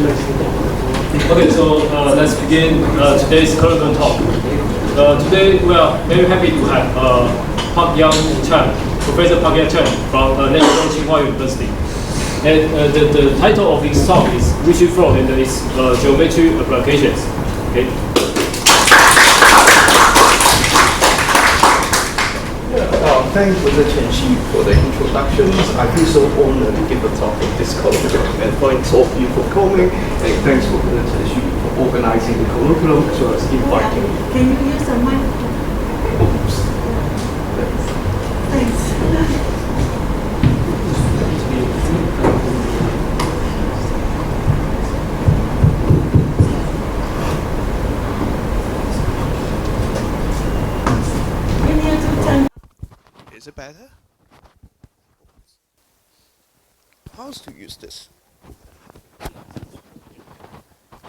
Okay, so let's begin today's curriculum talk. Today we are very happy to have Professor Park Young Chan from National Tsinghua University. And the title of his talk is Ricci Flow and its geometry applications. Okay. Thanks for the Chen for the introductions. I feel so honored to give a talk at this colloquium, and thanks all of you for coming, and thanks for the Chen for organizing the colloquium as well as inviting me. Can you use the microphone? Oops. Thanks. Is it better? How to use this?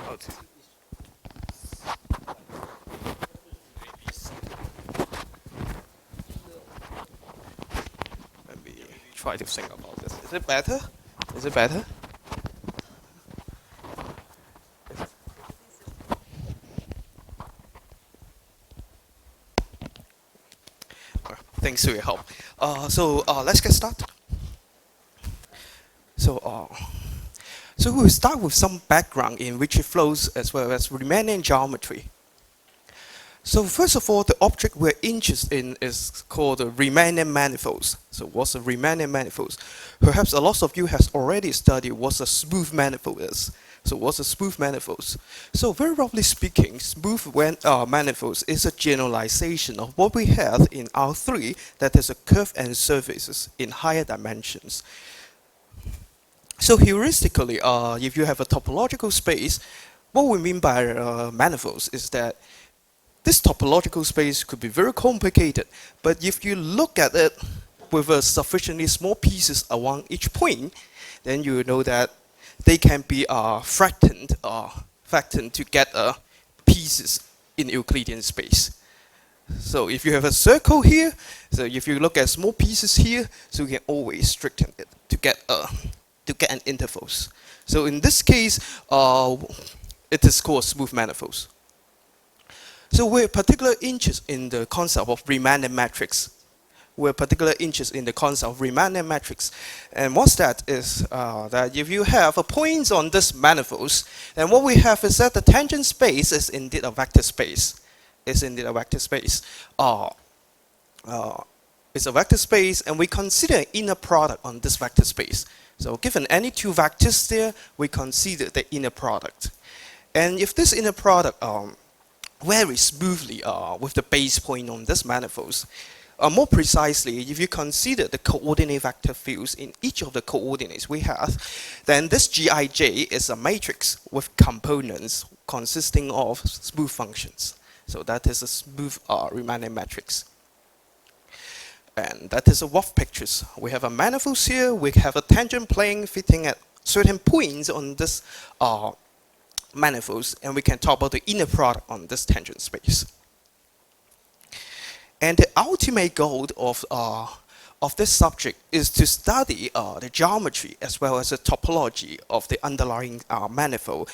Okay. Let me try to think about this. Is it better? Is it better? Thanks for your help. So let's get started. So we'll start with some background in Ricci flows as well as Riemannian geometry. So first of all, the object we're interested in is called the Riemannian manifolds. So what's a Riemannian manifolds? Perhaps a lot of you has already studied what a smooth manifold is. So what's a smooth manifolds? So very roughly speaking, smooth manifolds is a generalization of what we have in R3, that is a curve and surfaces in higher dimensions. So heuristically, if you have a topological space, what we mean by manifolds is that this topological space could be very complicated, but if you look at it with a sufficiently small pieces along each point, then you will know that they can be fractioned to get pieces in Euclidean space. So if you have a circle here, so if you look at small pieces here, so you can always straighten it to get an intervals. So in this case, it is called smooth manifolds. So we're particularly interested in the concept of Riemannian matrix. We're particularly interested in the concept of Riemannian matrix. And what's that is that if you have a point on this manifolds, then what we have is that the tangent space is indeed a vector space. It's indeed a vector space. It's a vector space, and we consider an inner product on this vector space. So given any two vectors there, we consider the inner product. And if this inner product varies smoothly with the base point on this manifolds, more precisely, if you consider the coordinate vector fields in each of the coordinates we have, then this Gij is a matrix with components consisting of smooth functions. So that is a smooth Riemannian matrix. And that is a rough pictures. We have a manifold here, we have a tangent plane fitting at certain points on this manifolds, and we can talk about the inner product on this tangent space. And the ultimate goal of this subject is to study the geometry as well as the topology of the underlying manifold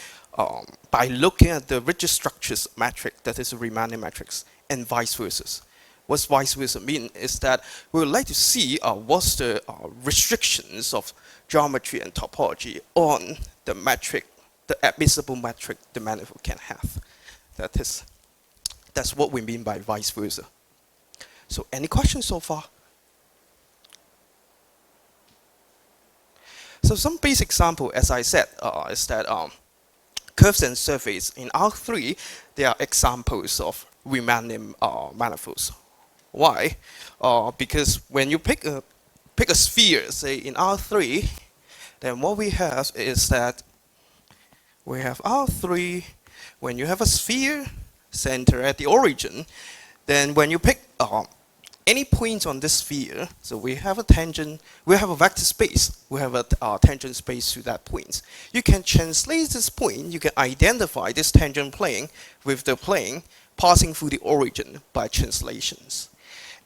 by looking at the rigid structures matrix, that is a Riemannian matrix, and vice versa. What vice versa mean is that we would like to see what's the restrictions of geometry and topology on the metric, the admissible metric the manifold can have. That's what we mean by vice versa. So any questions so far? So some basic example, as I said, is that curves and surface in R3, they are examples of Riemannian manifolds. Why? Because when you pick a sphere, say in R3, then what we have is that we have R3. When you have a sphere center at the origin, then when you pick any point on this sphere, so we have a tangent, we have a vector space, we have a tangent space to that point. You can translate this point, you can identify this tangent plane with the plane passing through the origin by translations.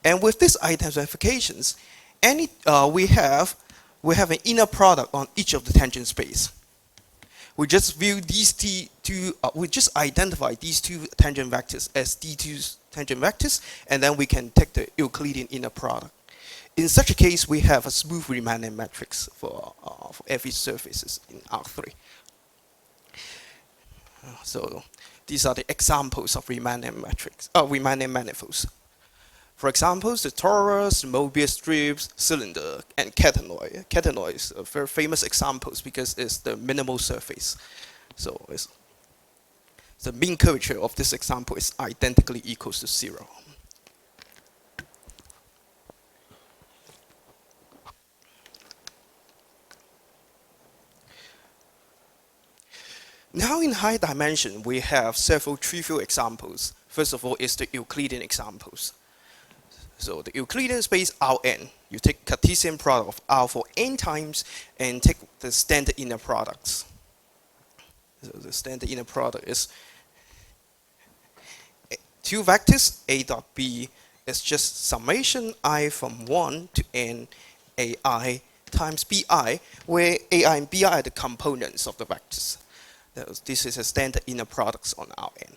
And with these identifications, we have an inner product on each of the tangent space. we just view these we just identify these two tangent vectors as D2 tangent vectors, and then we can take the Euclidean inner product. In such a case, we have a smooth Riemannian matrix for every surfaces in R3. So these are the examples of Riemannian matrix, Riemannian manifolds. For example, the torus, the Mobius strips, cylinder, and catenoid. Catenoid is a very famous examples because it's the minimal surface. So the mean curvature of this example is identically equals to 0. Now in high dimension, we have several trivial examples. First of all is the Euclidean examples. So the Euclidean space Rn, you take Cartesian product of R for n times and take the standard inner products. So the standard inner product is two vectors, A dot B is just summation I from 1 to n AI times BI, where AI and BI are the components of the vectors. This is a standard inner products on Rn.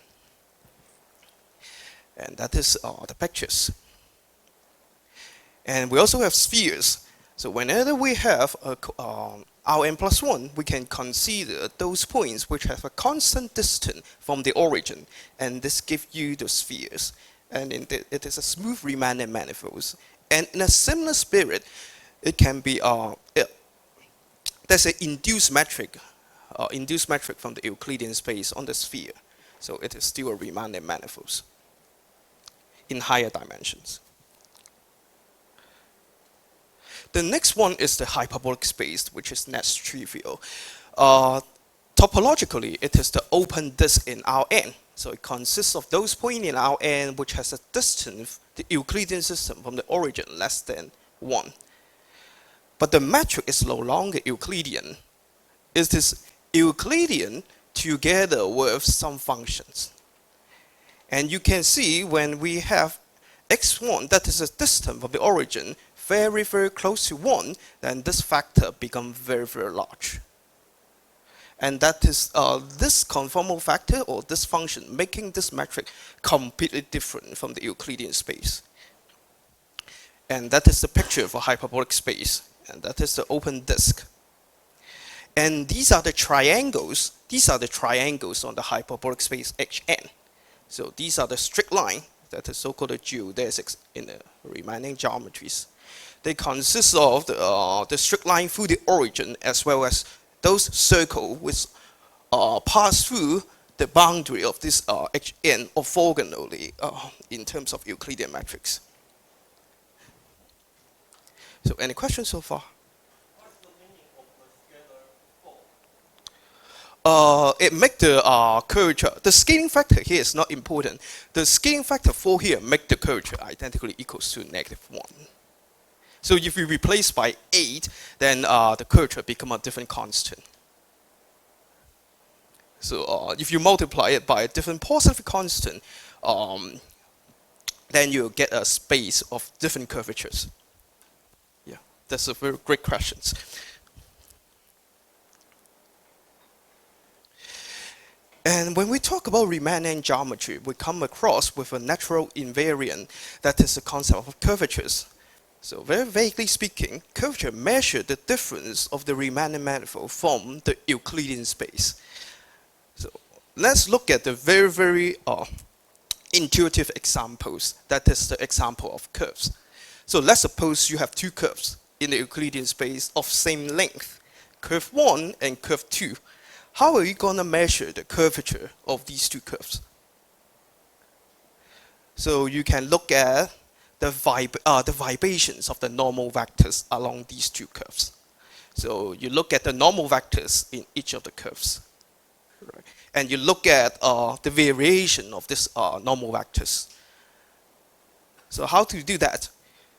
And that is the pictures. And we also have spheres. So whenever we have a Rn plus 1, we can consider those points which have a constant distance from the origin. And this gives you the spheres. And it is a smooth Riemannian manifolds. And in a similar spirit, it can be, there's an induced metric from the Euclidean space on the sphere. So it is still a Riemannian manifolds in higher dimensions. The next one is the hyperbolic space, which is less trivial. Topologically, it is the open disk in Rn. So it consists of those points in Rn which has a distance, the Euclidean system from the origin less than 1. But the metric is no longer Euclidean. It is Euclidean together with some functions. And you can see when we have x1, that is a distance from the origin, very, very close to 1, then this factor becomes very, very large. And that is this conformal factor or this function making this metric completely different from the Euclidean space. And that is the picture for hyperbolic space. And that is the open disk. And these are the triangles. These are the triangles on the hyperbolic space Hn. So these are the straight line, that is so-called geodesics in the Riemannian geometries. They consist of the straight line through the origin as well as those circles which pass through the boundary of this Hn orthogonally in terms of Euclidean matrix. So any questions so far? What's the meaning of the scalar 4? It makes the curvature. The scaling factor here is not important. The scaling factor 4 here makes the curvature identically equals to -1. So if you replace by 8, then the curvature becomes a different constant. So if you multiply it by a different positive constant, then you get a space of different curvatures. Yeah, that's a very great question. And when we talk about Riemannian geometry, we come across with a natural invariant, that is the concept of curvatures. So very vaguely speaking, curvature measures the difference of the Riemannian manifold from the Euclidean space. So let's look at the very, very intuitive examples. That is the example of curves. So let's suppose you have two curves in the Euclidean space of same length, curve 1 and curve 2. How are you going to measure the curvature of these two curves? So you can look at the vibrations of the normal vectors along these two curves. So you look at the normal vectors in each of the curves. Right? And you look at the variation of this normal vectors. So how to do that?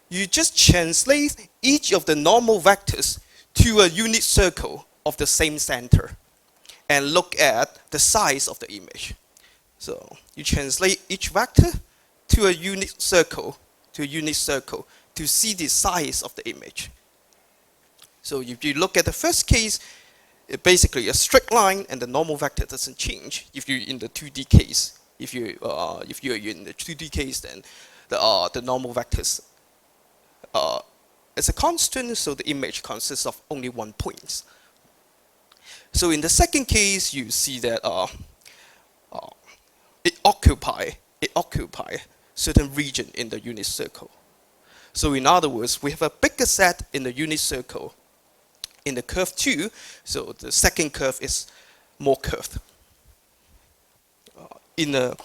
You just translate each of the normal vectors to a unit circle of the same center and look at the size of the image. So you translate each vector to a unit circle, to see the size of the image. So if you look at the first case, basically a straight line and the normal vector doesn't change if you're in the 2D case. If you're in the 2D case, then the normal vectors is a constant, so the image consists of only one point. So in the second case, you see that it occupy certain region in the unit circle. So in other words, we have a bigger set in the unit circle in the curve 2, so the second curve is more curved. In a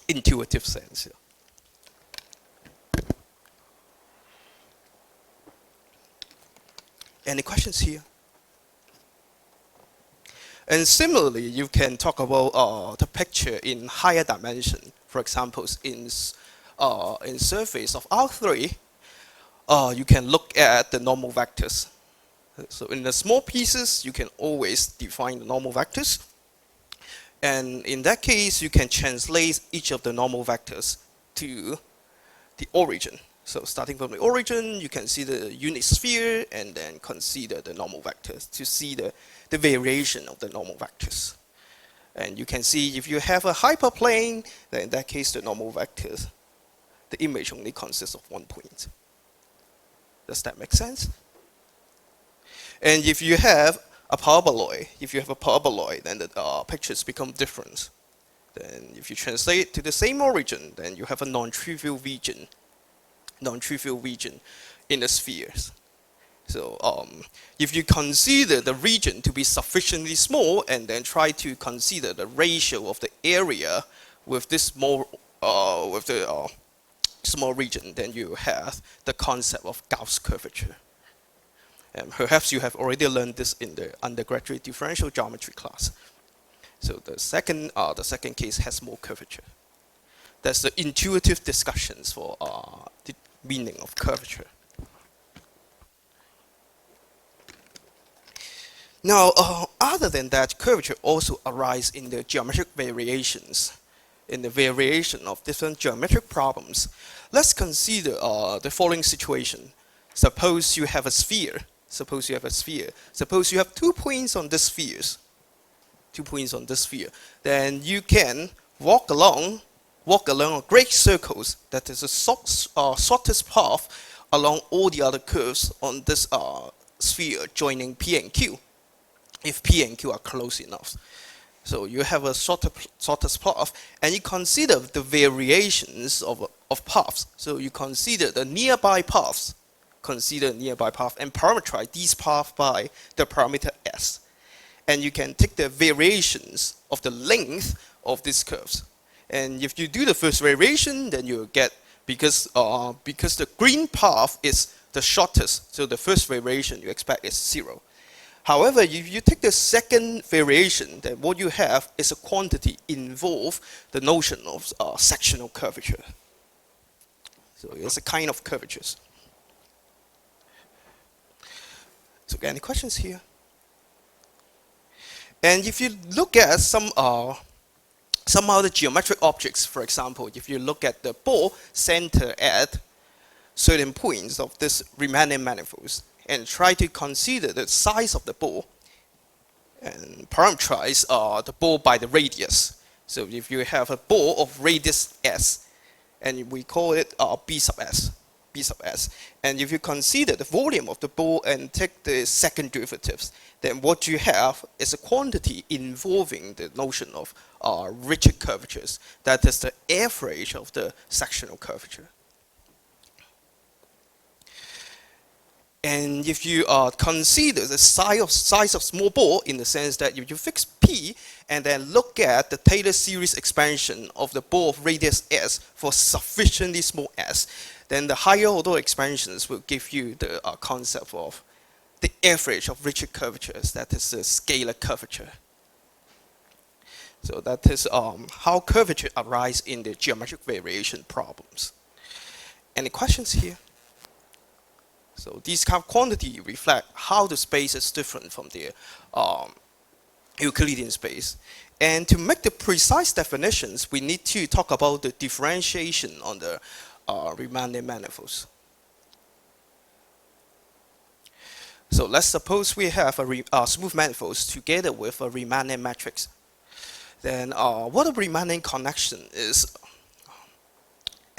intuitive sense. Any questions here? And similarly, you can talk about the picture in higher dimension. For example, in surface of R3, you can look at the normal vectors. So in the small pieces, you can always define the normal vectors. And in that case, you can translate each of the normal vectors to the origin. So starting from the origin, you can see the unit sphere and then consider the normal vectors to see the variation of the normal vectors. And you can see if you have a hyperplane, then in that case, the normal vectors, the image only consists of one point. Does that make sense? And if you have a paraboloid, then the pictures become different. Then if you translate to the same origin, then you have a non-trivial region in the spheres. So if you consider the region to be sufficiently small and then try to consider the ratio of the area with this small region, then you have the concept of Gauss curvature. And perhaps you have already learned this in the undergraduate differential geometry class. So the second case has more curvature. That's the intuitive discussions for the meaning of curvature. Now, other than that, curvature also arises in the geometric variations, in the variation of different geometric problems. Let's consider the following situation. Suppose you have a sphere. Suppose you have 2 points on this sphere. Then you can walk along a great circles that is the shortest path along all the other curves on this sphere joining P and Q, if P and Q are close enough. So you have a shortest path, and you consider the variations of paths. So you consider the nearby paths. And parameterize these paths by the parameter S. And you can take the variations of the length of these curves. And if you do the first variation, then you get, because the green path is the shortest, so the first variation you expect is 0. However, if you take the second variation, then what you have is a quantity involve the notion of sectional curvature. So it's a kind of curvatures. So any questions here? And if you look at some other geometric objects, for example, if you look at the ball center at certain points of this Riemannian manifolds and try to consider the size of the ball and parameterize the ball by the radius. So if you have a ball of radius S, and we call it B sub S. And if you consider the volume of the ball and take the second derivatives, then what you have is a quantity involving the notion of Ricci curvatures. That is the average of the sectional curvature. And if you consider the size of small ball in the sense that if you fix P and then look at the Taylor series expansion of the ball of radius S for sufficiently small s, then the higher order expansions will give you the concept of the average of Ricci curvatures, that is the scalar curvature. So that is how curvature arises in the geometric variation problems. Any questions here? So these kind of quantity reflect how the space is different from the Euclidean space. And to make the precise definitions, we need to talk about the differentiation on the Riemannian manifolds. So let's suppose we have a smooth manifolds together with a Riemannian matrix. Then what a Riemannian connection is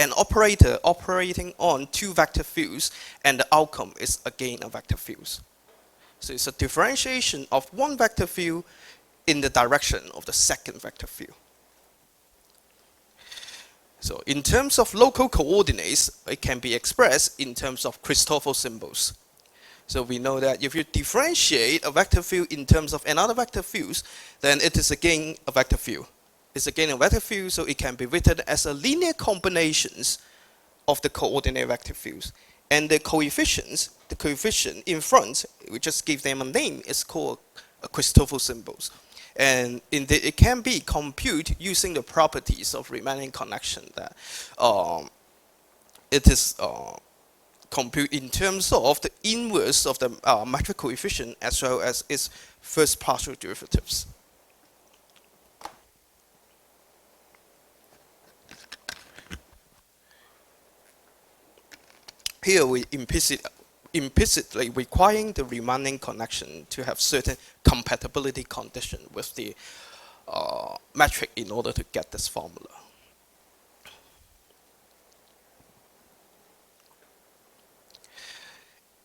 an operator operating on two vector fields, and the outcome is again a vector field. So it's a differentiation of one vector field in the direction of the second vector field. So in terms of local coordinates, it can be expressed in terms of Christoffel symbols. So we know that if you differentiate a vector field in terms of another vector field, then it is again a vector field. It's again a vector field, so it can be written as a linear combinations of the coordinate vector fields. And the coefficient in front, we just give them a name, is called a Christoffel symbols. And indeed, it can be computed using the properties of Riemannian connection, that it is compute in terms of the inverse of the metric coefficient as well as its first partial derivatives. Here we implicitly requiring the Riemannian connection to have certain compatibility condition with the metric in order to get this formula.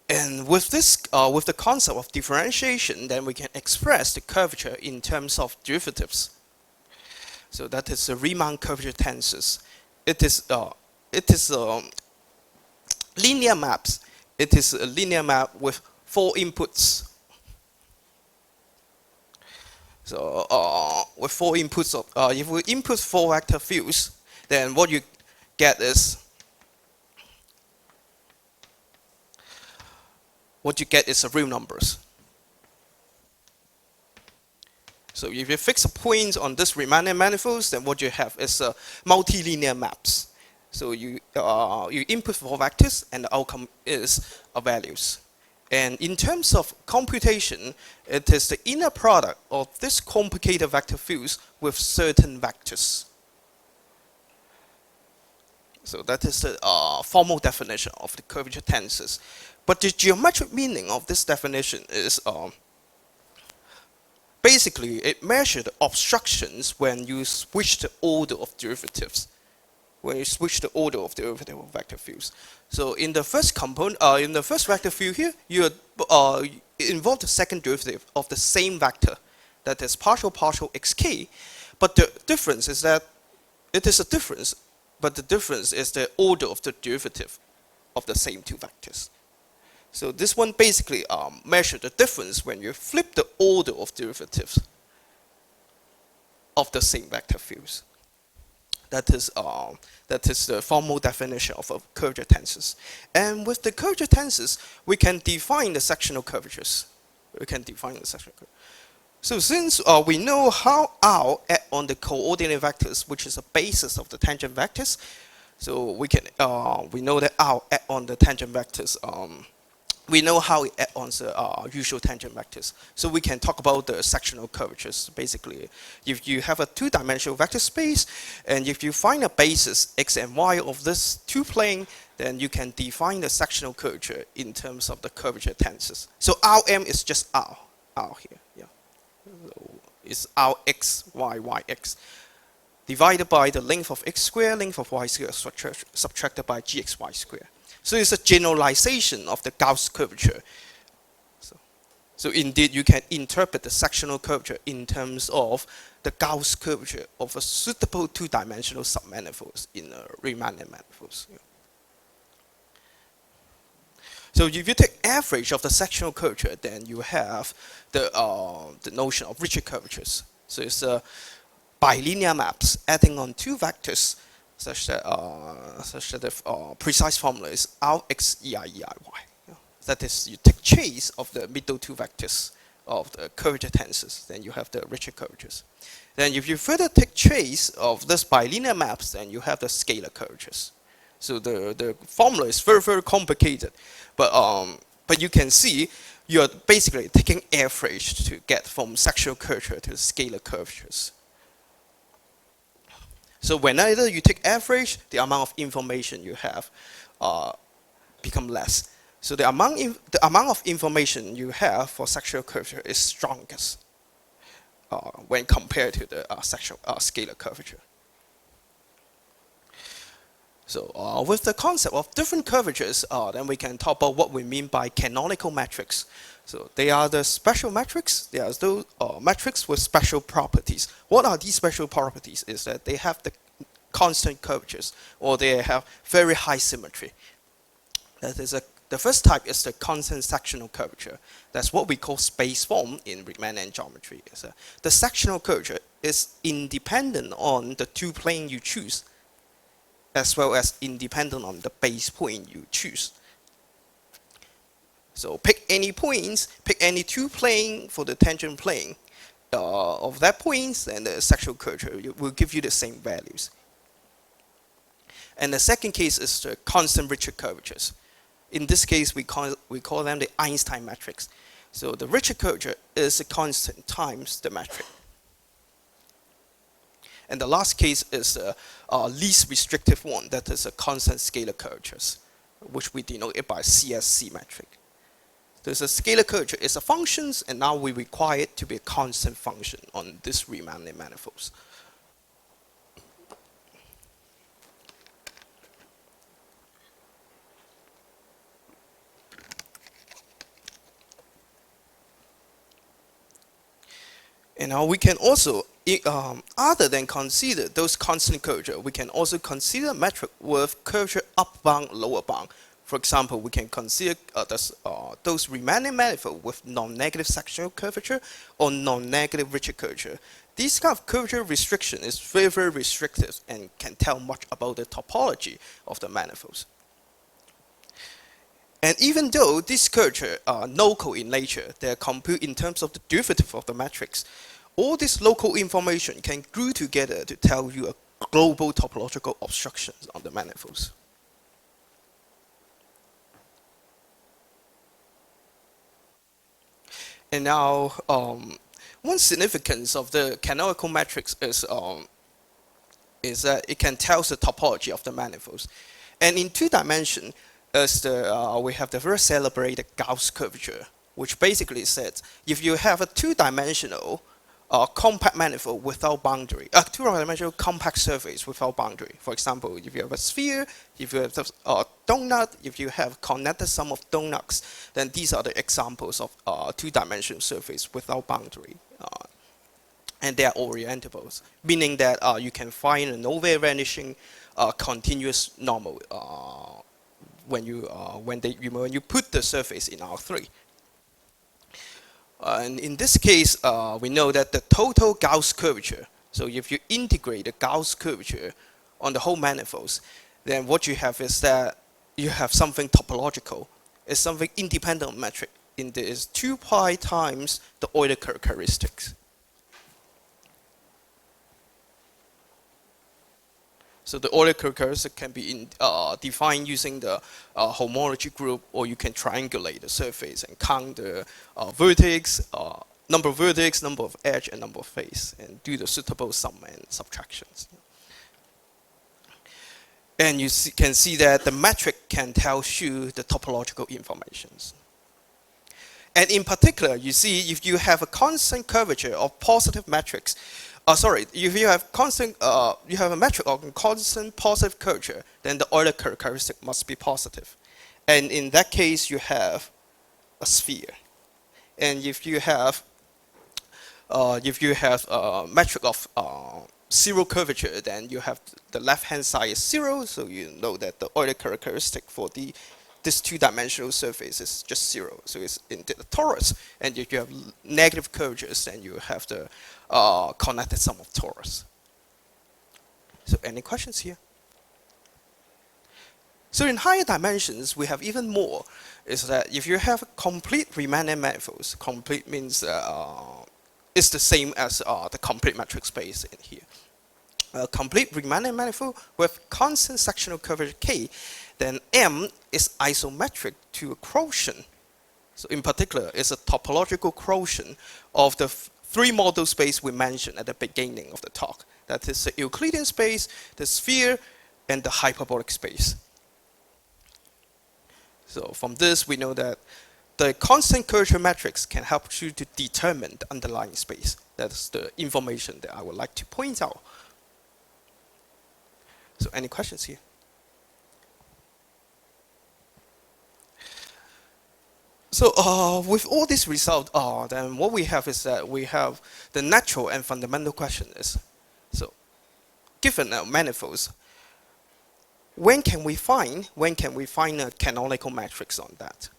And with this, with the concept of differentiation, then we can express the curvature in terms of derivatives. So that is the Riemann curvature tensors. It is linear maps. It is a linear map with 4 inputs. So with 4 inputs, if we input 4 vector fields, then what you get is the real numbers. So if you fix a point on this Riemannian manifolds, then what you have is multilinear maps. So you input 4 vectors, and the outcome is values. And in terms of computation, it is the inner product of this complicated vector fields with certain vectors. So that is the formal definition of the curvature tensors. But the geometric meaning of this definition is basically it measures the obstructions when you switch the order of derivatives. When you switch the order of derivative of vector fields. So in the first component, in the first vector field here, you involve the second derivative of the same vector, that is partial xk. But the difference is that it is a difference, but the difference is the order of the derivative of the same 2 vectors. So this one basically measures the difference when you flip the order of derivatives of the same vector fields. That is the formal definition of curvature tensors. And with the curvature tensors, we can define the sectional curvatures. So since we know how R act on the coordinate vectors, which is the basis of the tangent vectors, so we know that R act on the tangent vectors. We know how it acts on the usual tangent vectors. So we can talk about the sectional curvatures. Basically, if you have a 2-dimensional vector space, and if you find a basis x and y of this 2 plane, then you can define the sectional curvature in terms of the curvature tensors. So Rm is just R here. Yeah. So it's Rx, y, yx, divided by the length of x squared, length of y squared, subtracted by gxy squared. So it's a generalization of the Gauss curvature. So indeed, you can interpret the sectional curvature in terms of the Gauss curvature of a suitable 2-dimensional submanifolds in a Riemannian manifolds. So if you take average of the sectional curvature, then you have the notion of Ricci curvatures. So it's bilinear maps adding on 2 vectors, such that the precise formula is Rx ei y. That is, you take chase of the middle 2 vectors of the curvature tensors, then you have the Ricci curvatures. Then if you further take chase of this bilinear maps, then you have the scalar curvatures. So the formula is very, very complicated, but you can see you're basically taking average to get from sectional curvature to scalar curvatures. So whenever you take average, the amount of information you have become less. So the amount of information you have for sectional curvature is strongest when compared to the scalar curvature. So with the concept of different curvatures, then we can talk about what we mean by canonical metrics. So they are the special metrics. They are those metrics with special properties. What are these special properties? Is that they have the constant curvatures, or they have very high symmetry. That is the first type is the constant sectional curvature. That's what we call space form in Riemannian geometry. The sectional curvature is independent on the two planes you choose, as well as independent on the base point you choose. So pick any points, pick any two planes for the tangent plane of that points, and the sectional curvature will give you the same values. And the second case is the constant Ricci curvatures. In this case, we call them the Einstein metrics. So the Ricci curvature is a constant times the metric. And the last case is the least restrictive one, that is a constant scalar curvatures, which we denote it by CSC metric. There's a scalar curvature is a function, and now we require it to be a constant function on this Riemannian manifolds. And now we can also, other than consider those constant curvature, we can also consider a metric with curvature up bound, lower bound. For example, we can consider those Riemannian manifolds with non-negative sectional curvature or non-negative Ricci curvature. This kind of curvature restriction is very, very restrictive and can tell much about the topology of the manifolds. And even though these curvatures are local in nature, they are computed in terms of the derivative of the matrix. All this local information can glue together to tell you a global topological obstructions on the manifolds. And now, one significance of the canonical matrix is that it can tell the topology of the manifolds. And in 2 dimensions, we have the very celebrated Gauss curvature, which basically says if you have a 2-dimensional compact manifold without boundary, a 2-dimensional compact surface without boundary. For example, if you have a sphere, if you have a donut, if you have connected sum of donuts, then these are the examples of 2-dimensional surface without boundary. And they are orientables, meaning that you can find a nowhere vanishing continuous normal when you put the surface in R3. And in this case, we know that the total Gauss curvature, so if you integrate the Gauss curvature on the whole manifolds, then what you have is that you have something topological. It's something independent metric in this 2 pi times the Euler characteristics. So the Euler characteristic can be defined using the homology group, or you can triangulate the surface and count the vertex, number of vertex, number of edge, and number of face, and do the suitable sum and subtractions. And you can see that the metric can tell you the topological informations. And in particular, you see if you have a constant curvature of positive metrics, if you have you have a metric of constant positive curvature, then the Euler characteristic must be positive. And in that case, you have a sphere. And if you have a metric of zero curvature, then you have the left-hand side is 0, so you know that the Euler characteristic for this 2-dimensional surface is just 0, so it's in the torus. And if you have negative curvatures, then you have the connected sum of torus. So any questions here? So in higher dimensions, we have even more. Is that if you have a complete Riemannian manifolds, complete means it's the same as the complete metric space in here. A complete Riemannian manifold with constant sectional curvature K, then M is isometric to a quotient. So in particular, it's a topological quotient of the 3 model space we mentioned at the beginning of the talk. That is the Euclidean space, the sphere, and the hyperbolic space. So from this, we know that the constant curvature matrix can help you to determine the underlying space. That's the information that I would like to point out. So any questions here? So with all these results, then what we have is that we have the natural and fundamental question is, so given manifolds, when can we find a canonical matrix on that?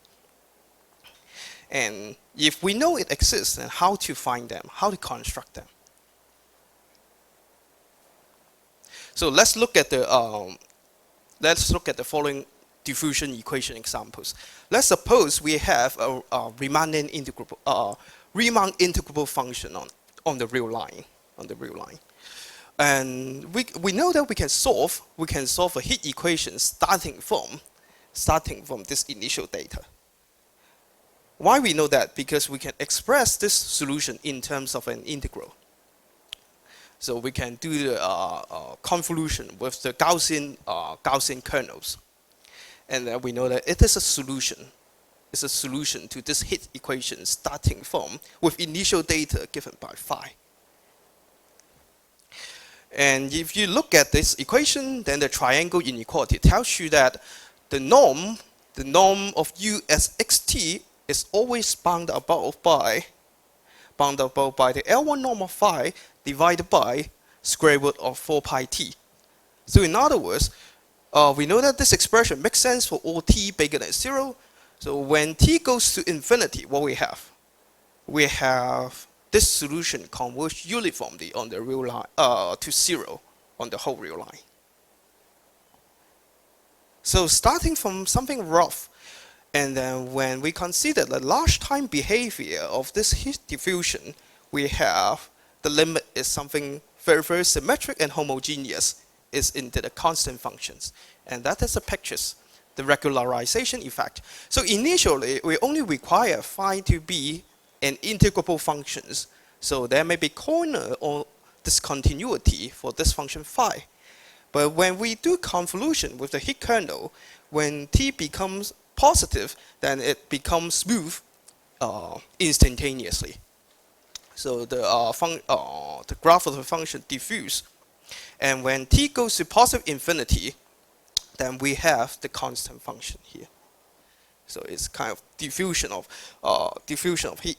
And if we know it exists, then how to find them, how to construct them? So let's look at the following diffusion equation examples. Let's suppose we have a Riemann integrable function on the real line, and we know that we can solve a heat equation starting from this initial data. Why we know that? Because we can express this solution in terms of an integral. So we can do the convolution with the Gaussian kernels. And then we know that it is a solution. It's a solution to this heat equation starting from with initial data given by phi. And if you look at this equation, then the triangle inequality tells you that the norm of U as xt is always bounded about by the L1 norm of phi divided by square root of 4 pi t. So in other words, we know that this expression makes sense for all t bigger than 0. So when t goes to infinity, what we have? We have this solution converge uniformly on the real line to 0 on the whole real line. So starting from something rough, and then when we consider the large time behavior of this heat diffusion, we have the limit is something very, very symmetric and homogeneous, is into the constant functions. And that is the pictures, the regularization effect. So initially, we only require phi to be an integrable functions. So there may be corner or discontinuity for this function phi. But when we do convolution with the heat kernel, when t becomes positive, then it becomes smooth instantaneously. So the graph of the function diffuse. And when t goes to positive infinity, then we have the constant function here. So it's kind of diffusion of heat.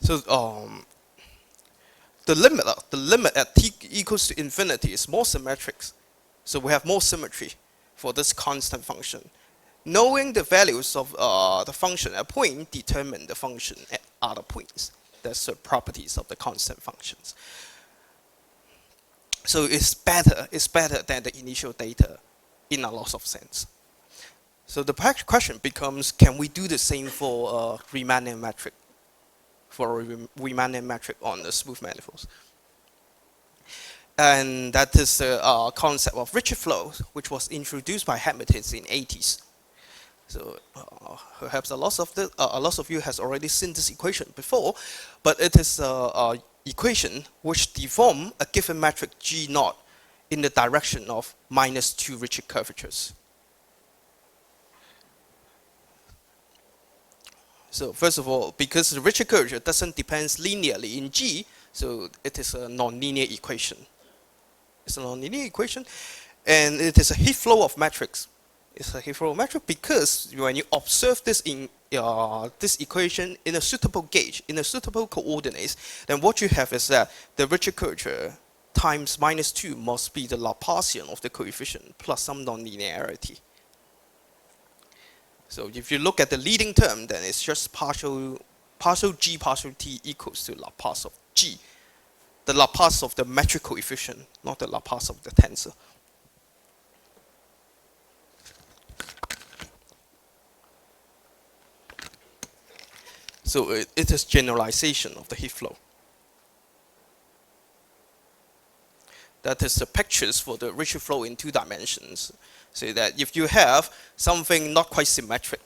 So the limit at t equals to infinity is more symmetric. So we have more symmetry for this constant function. Knowing the values of the function at a point determine the function at other points. That's the properties of the constant functions. So it's better than the initial data in a lot of sense. So the question becomes, can we do the same for Riemannian metric? For a Riemannian metric on the smooth manifolds. And that is the concept of Ricci flow, which was introduced by Hamilton in the 80s. So perhaps a lot of you has already seen this equation before, but it is an equation which deform a given metric G naught in the direction of -2 Ricci curvatures. So first of all, because the Ricci curvature doesn't depend linearly in G, so it is a nonlinear equation. It's a nonlinear equation, and it is a heat flow of metrics. It's a heat flow of metric because when you observe this in this equation in a suitable gauge, in a suitable coordinates, then what you have is that the Ricci curvature times -2 must be the Laplacian of the coefficient plus some nonlinearity. So if you look at the leading term, then it's just partial g partial t equals to Laplace of g. The Laplace of the metric coefficient, not the Laplace of the tensor. So it is generalization of the heat flow. That is the pictures for the Ricci flow in 2 dimensions. So that if you have something not quite symmetric,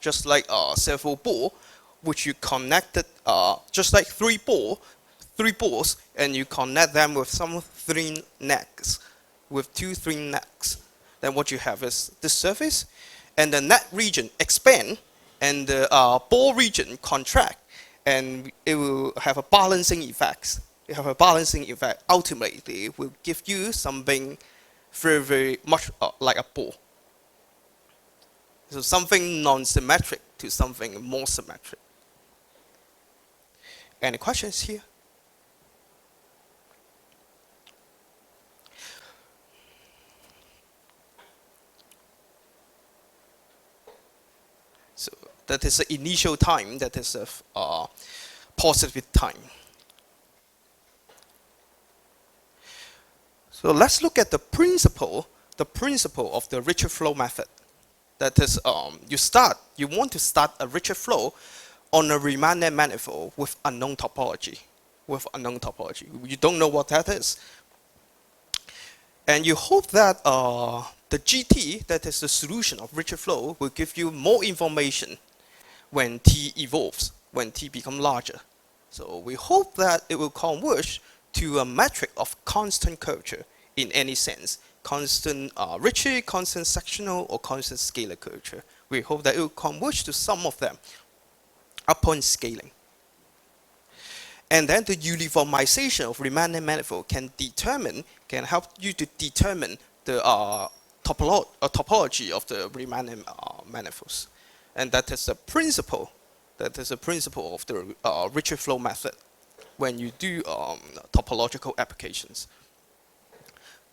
just like a servo ball, which you connected just like three balls, and you connect them with some three necks, with two three necks. Then what you have is the surface, and the net region expand, and the ball region contract, and it will have a balancing effect. You have a balancing effect. Ultimately, it will give you something very, very much like a ball. So something non-symmetric to something more symmetric. Any questions here? So that is the initial time, that is a positive time. So let's look at the principle of the Ricci flow method. That is, you want to start a Ricci flow on a Riemann manifold with unknown topology. You don't know what that is. And you hope that the GT, that is the solution of Ricci flow, will give you more information when T evolves, when T becomes larger. So we hope that it will converge to a metric of constant curvature in any sense. Constant Ricci, constant sectional, or constant scalar curvature. We hope that it will converge to some of them upon scaling. And then the uniformization of Riemann manifold can help you to determine the topology of the Riemann manifolds. And that is the principle. That is the principle of the Ricci flow method when you do topological applications.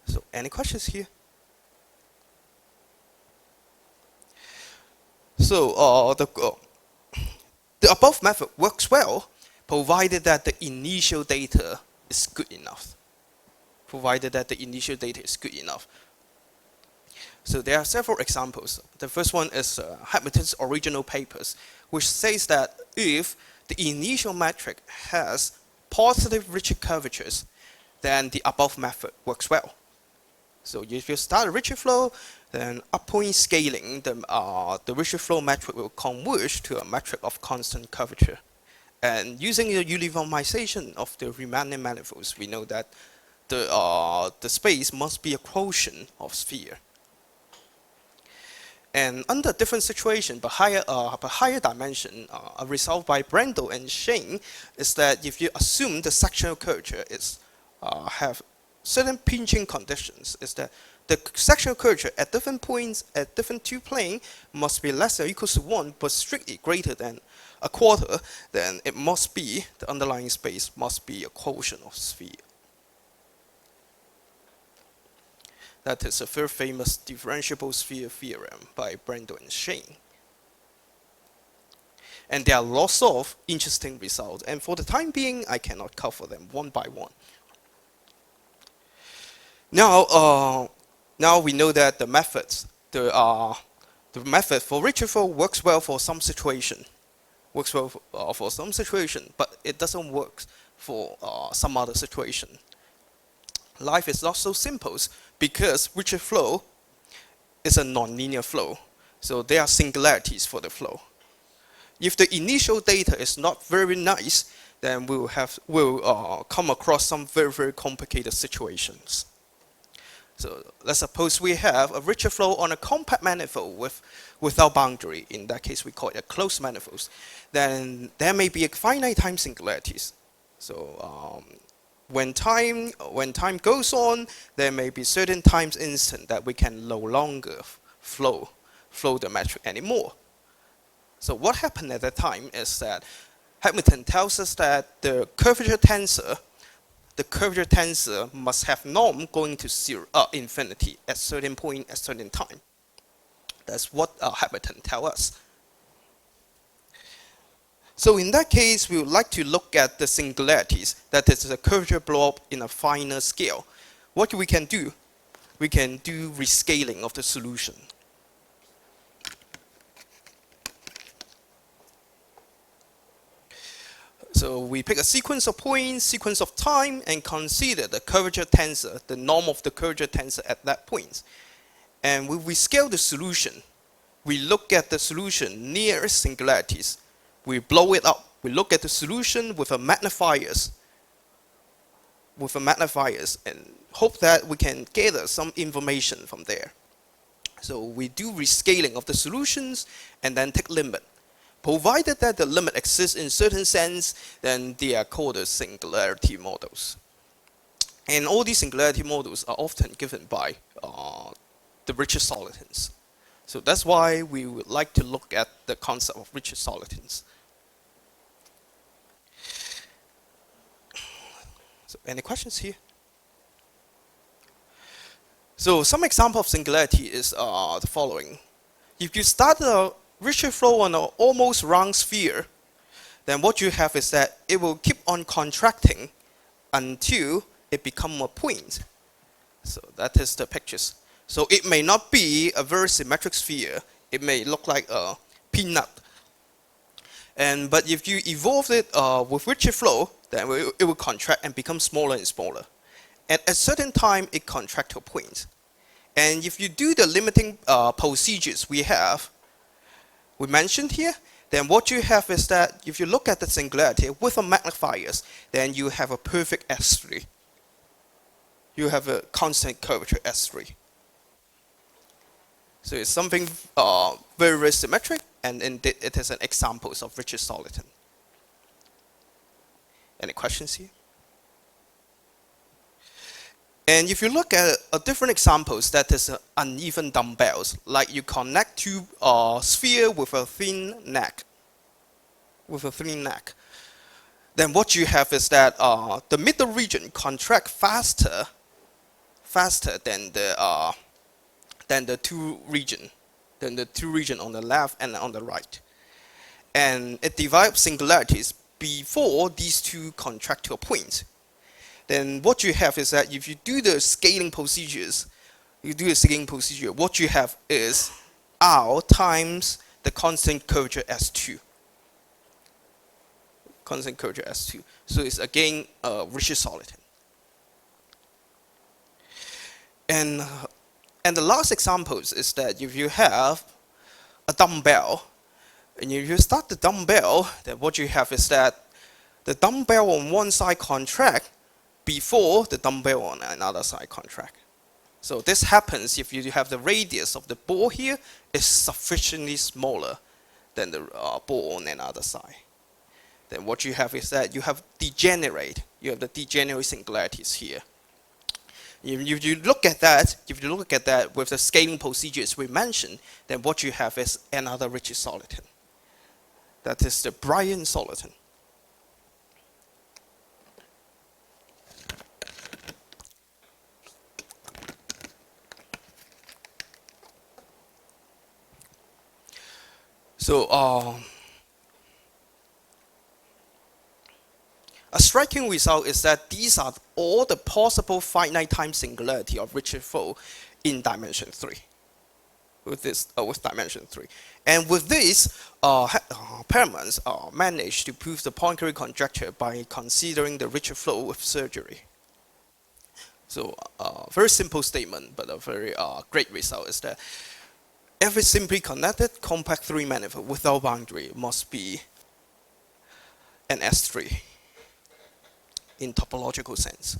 So, any questions here? So, the above method works well, provided that the initial data is good enough. So there are several examples. The first one is Hamilton's original papers, which says that if the initial metric has positive Ricci curvatures, then the above method works well. So if you start a Ricci flow, then upon scaling, the Ricci flow metric will converge to a metric of constant curvature. And using the uniformization of the Riemann manifolds, we know that the space must be a quotient of sphere. And under different situation, but higher dimension, a result by Brendel and Shane is that if you assume the sectional curvature is have certain pinching conditions, is that the sectional curvature at different points at different two planes must be less than or equal to 1, but strictly greater than a quarter, then it must be, the underlying space must be a quotient of sphere. That is a very famous differentiable sphere theorem by Brendel and Shane. And there are lots of interesting results, and for the time being, I cannot cover them one by one. Now we know that the methods, the method for Ricci flow works well for some situation, but it doesn't work for some other situation. Life is not so simple because Ricci flow is a nonlinear flow, so there are singularities for the flow. If the initial data is not very nice, then we'll come across some very, very complicated situations. So let's suppose we have a Ricci flow on a compact manifold without boundary. In that case, we call it a closed manifold. Then there may be a finite time singularities. So when time goes on, there may be certain times instant that we can no longer flow the metric anymore. So what happened at that time is that Hamilton tells us that the curvature tensor must have norm going to infinity at certain point at certain time. That's what Hamilton tells us. So in that case, we would like to look at the singularities, that is the curvature blow up in a finer scale. What we can do? We can do rescaling of the solution. So we pick a sequence of points, sequence of time, and consider the curvature tensor, the norm of the curvature tensor at that point. And when we scale the solution, we look at the solution near singularities. we blow it up. We look at the solution with a magnifiers, and hope that we can gather some information from there. So we do rescaling of the solutions and then take limit. Provided that the limit exists in certain sense, then they are called the singularity models. And all these singularity models are often given by the Ricci solitons. So that's why we would like to look at the concept of Ricci solitons. So any questions here? So some example of singularity is the following. If you start a Ricci flow on an almost round sphere, then what you have is that it will keep on contracting until it becomes a point. So that is the pictures. So it may not be a very symmetric sphere. It may look like a peanut. But if you evolve it with Ricci flow, then it will contract and become smaller and smaller. At a certain time, it contracts to a point. And if you do the limiting procedures we mentioned here, then what you have is that if you look at the singularity with a magnifiers, then you have a perfect S3. You have a constant curvature S3. So it's something very, very symmetric, and it is an example of Ricci soliton. Any questions here? And if you look at different examples, that is uneven dumbbells, like you connect two sphere with a thin neck, then what you have is that the middle region contract faster than the two region on the left and on the right, and it develops singularities before these two contract to a point. Then what you have is that if you do the scaling procedures, what you have is R times the constant curvature S2. So it's again Ricci soliton. And the last examples is that if you have a dumbbell, and if you start the dumbbell, then what you have is that the dumbbell on one side contract before the dumbbell on another side contract. So this happens if you have the radius of the ball here is sufficiently smaller than the ball on another side. Then what you have is that you have the degenerate singularities here. If you look at that with the scaling procedures we mentioned, then what you have is another Ricci soliton. That is the Brian soliton. So a striking result is that these are all the possible finite time singularity of Ricci flow in dimension 3. With dimension 3. And with this, Perelman managed to prove the Poincare conjecture by considering the Ricci flow with surgery. So very simple statement, but a very great result is that every simply connected compact 3 manifold without boundary must be an S3 in topological sense.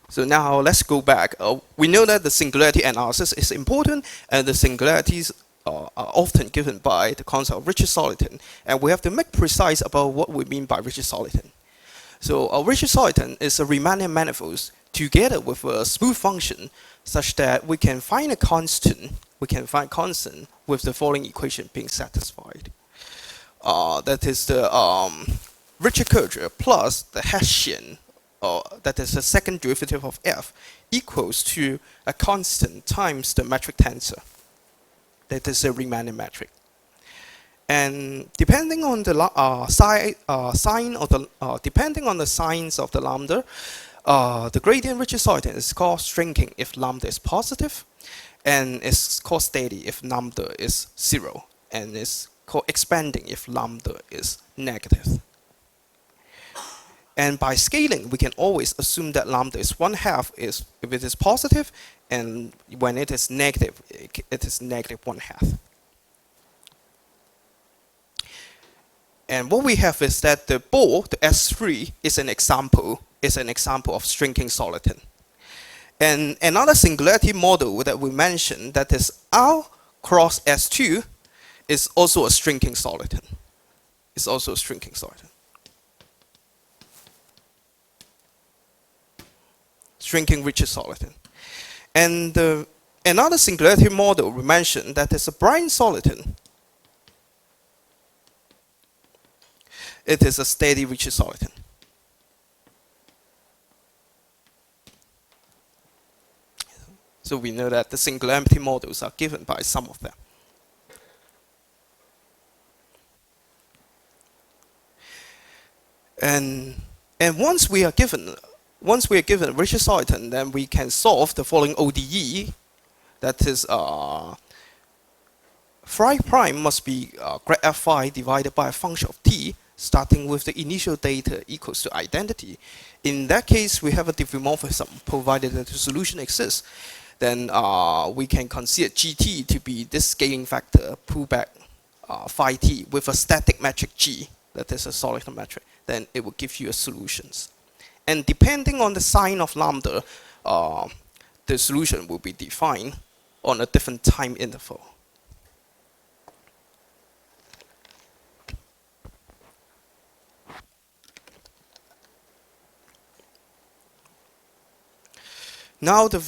So now let's go back. We know that the singularity analysis is important, and the singularities are often given by the concept of Ricci soliton, and we have to make precise about what we mean by Ricci soliton. So a Ricci soliton is a Riemannian manifold together with a smooth function such that we can find a constant. We can find constant with the following equation being satisfied. That is the Ricci curvature plus the Hessian, that is the second derivative of f, equals to a constant times the metric tensor. That is a Riemannian metric. And depending on the depending on the signs of the lambda, the gradient Ricci soliton is called shrinking if lambda is positive, and it's called steady if lambda is 0, and it's called expanding if lambda is negative. And by scaling, we can always assume that lambda is 1/2 if it is positive, and when it is negative, it is negative 1/2. And what we have is that the ball, the S3, is an example of shrinking soliton. And another singularity model that we mentioned, that is R cross S2, is also a shrinking soliton. It's also a shrinking soliton. Shrinking Ricci soliton. And another singularity model we mentioned, that is a brine soliton. It is a steady Ricci soliton. So we know that the singularity models are given by some of them. And once we are given Ricci soliton, then we can solve the following ODE. That is, phi prime must be grad f phi divided by a function of t, starting with the initial data equals to identity. In that case, we have a diffeomorphism, provided that the solution exists. Then we can consider GT to be this scaling factor pull back phi t with a static metric G, that is a soliton metric. Then it will give you a solutions. And depending on the sign of lambda, the solution will be defined on a different time interval. Now the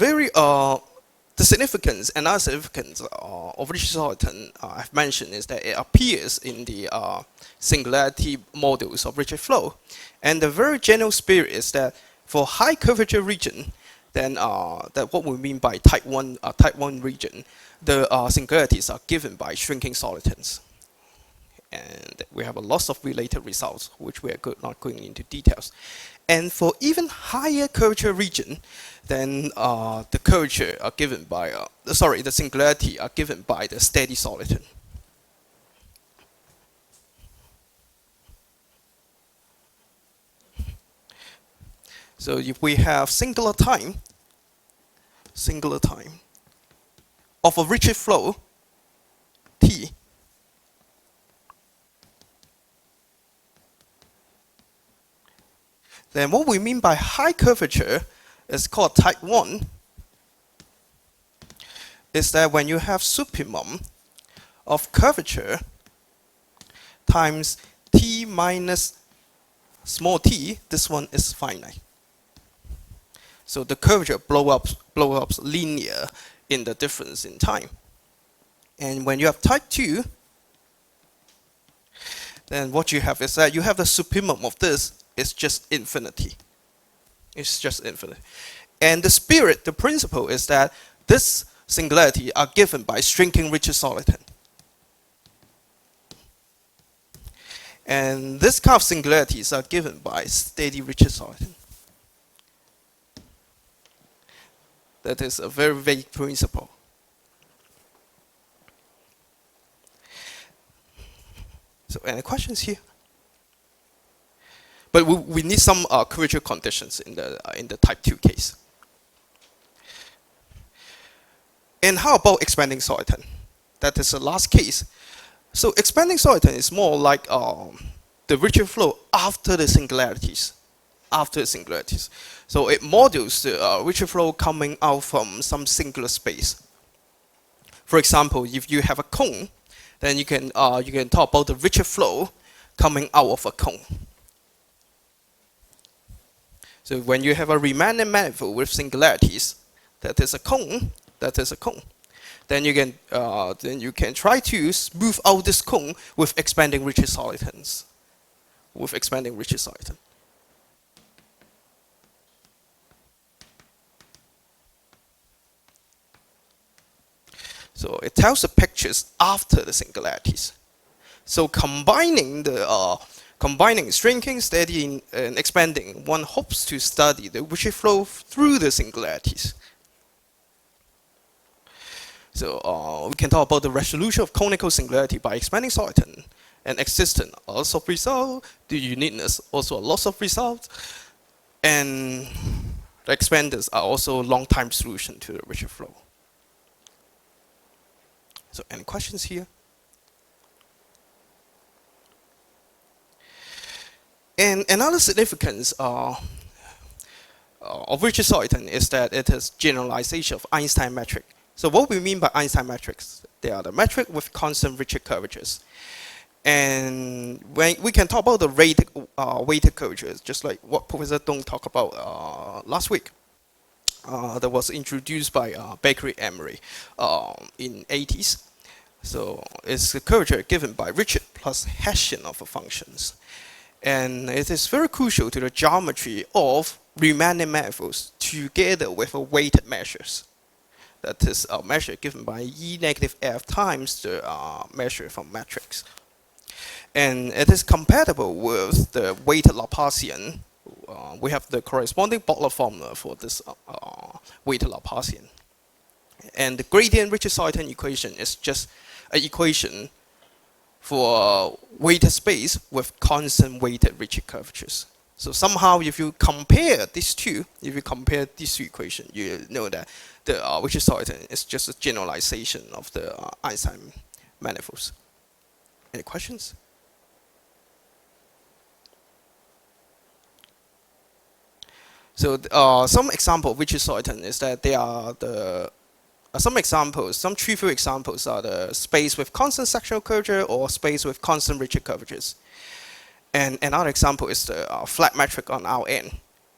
significance, another significance of Ricci soliton I've mentioned is that it appears in the singularity models of Ricci flow. And the very general spirit is that for high curvature region, then that what we mean by type 1 region, the singularities are given by shrinking solitons. And we have a lot of related results, which we are not going into details. And for even higher curvature region, then the curvature are given by, the singularity are given by the steady soliton. So if we have singular time of a Ricci flow, T, then what we mean by high curvature is called type 1, is that when you have supermum of curvature times t minus small t, this one is finite. So the curvature blow up linear in the difference in time. And when you have type 2, then what you have is that you have the supermum of this is just infinity. It's just infinite. And the spirit, the principle is that this singularity are given by shrinking Ricci soliton. And this kind of singularities are given by steady Ricci soliton. That is a very vague principle. So any questions here? But we need some curvature conditions in the type 2 case. And how about expanding soliton? That is the last case. So expanding soliton is more like the Ricci flow after the singularities. So it models the Ricci flow coming out from some singular space. For example, if you have a cone, then you can talk about the Ricci flow coming out of a cone. So when you have a Riemannian manifold with singularities, that is a cone, then you can try to smooth out this cone with expanding Ricci solitons. So it tells the pictures after the singularities. So combining shrinking, steady, and expanding, one hopes to study the Ricci flow through the singularities. So we can talk about the resolution of conical singularity by expanding soliton. and existence, a loss of result. The uniqueness, also a loss of result. And the expanders are also long-time solution to the Ricci flow. So any questions here? And another significance of Ricci solidity is that it is generalization of Einstein metric. So what we mean by Einstein metrics? They are the metric with constant Ricci curvatures. And when we can talk about the weighted curvatures, just like what Professor Dong talked about last week. That was introduced by Bakery Emery in 80s. So it's a curvature given by Ricci plus Hessian of the functions. And it is very crucial to the geometry of Riemannian manifolds together with weighted measures. That is a measure given by E negative F times the measure from matrix. And it is compatible with the weighted Laplacian. We have the corresponding Butler formula for this weighted Laplacian. And the gradient Ricci solidity equation is just an equation for weighted space with constant weighted Ricci curvatures. So somehow if you compare these two, equations, you know that the Ricci solidity is just a generalization of the Einstein manifolds. Any questions? So some example of Ricci solidity is that they are the some trivial examples are the space with constant sectional curvature or space with constant Ricci curvatures. And another example is the flat metric on Rn.